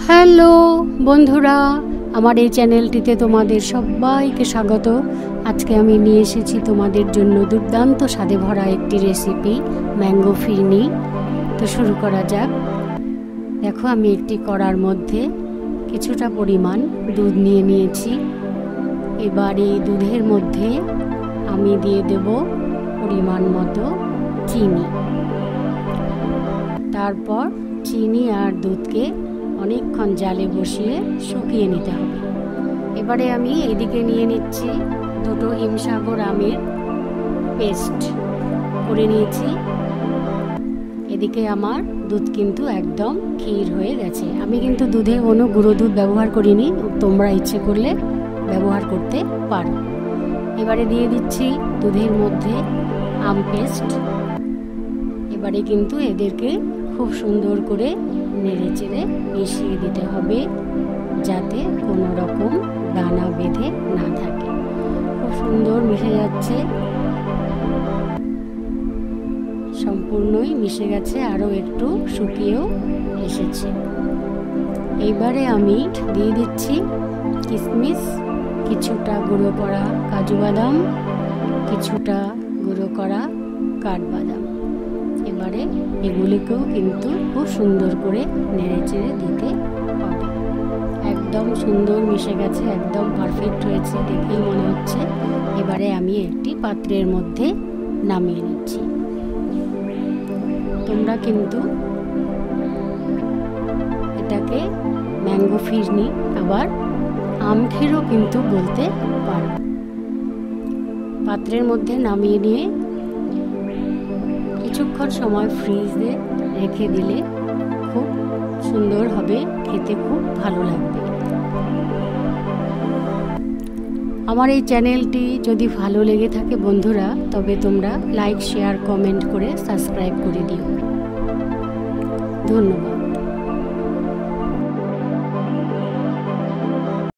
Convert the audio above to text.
Hello বন্ধুরা, আমার এই চ্যানেলটিতে তোমাদের সবাইকে স্বাগত। আজকে আমি নিয়ে এসেছি তোমাদের জন্য দুর্দান্ত স্বাদে ভরা একটি রেসিপি, ম্যাঙ্গো ফিরনি। তো শুরু করা যাক। দেখো, আমি একটি কড়ার মধ্যে কিছুটা পরিমাণ দুধ নিয়ে নিয়েছি। এবার এই দুধের মধ্যে আমি দিয়ে দেব পরিমাণ মতো চিনি। তারপর চিনি আর দুধকে অনেকক্ষণ জালে বসিয়ে শুকিয়ে নিতে হবে। এবারে আমি এদিকে নিয়ে নিচ্ছি দুটো হিমসাগর আমের পেস্ট করে নিয়েছি। এদিকে আমার দুধ কিন্তু একদম ক্ষীর হয়ে গেছে। আমি কিন্তু দুধে কোনো গুঁড়ো দুধ ব্যবহার করিনি, তোমরা ইচ্ছে করলে ব্যবহার করতে পারো। এবারে দিয়ে দিচ্ছি দুধের মধ্যে আম পেস্ট। এবারে কিন্তু এদেরকে খুব সুন্দর করে নেড়ে চেড়ে মিশিয়ে দিতে হবে, যাতে কোনো রকম দানা বেঁধে না থাকে। খুব সুন্দর মিশে যাচ্ছে, সম্পূর্ণই মিশে গেছে, আরও একটু শুকিয়েও এসেছে। এইবারে আমি দিয়ে দিচ্ছি কিশমিশ, কিছুটা গুঁড়ো করা কাজু বাদাম, কিছুটা গুঁড়ো করা কাঠবাদাম। এবারে এগুলিকেও কিন্তু খুব সুন্দর করে নেড়ে চেড়ে দিতে হবে। একদম সুন্দর মিশে গেছে, একদম পারফেক্ট হয়েছে, দেখেই মনে হচ্ছে। এবারে আমি একটি পাত্রের মধ্যে নামিয়ে নিচ্ছি। তোমরা কিন্তু এটাকে ম্যাঙ্গো ফিরনি, আবার আম ক্ষীরও কিন্তু বলতে পারো। পাত্রের মধ্যে নামিয়ে নিয়ে কিছুক্ষণ সময় ফ্রিজে রেখে দিলে খুব সুন্দর হবে, খেতে খুব ভালো লাগবে। আমার এই চ্যানেলটি যদি ভালো লেগে থাকে বন্ধুরা, তবে তোমরা লাইক, শেয়ার, কমেন্ট করে সাবস্ক্রাইব করে দিও। ধন্যবাদ।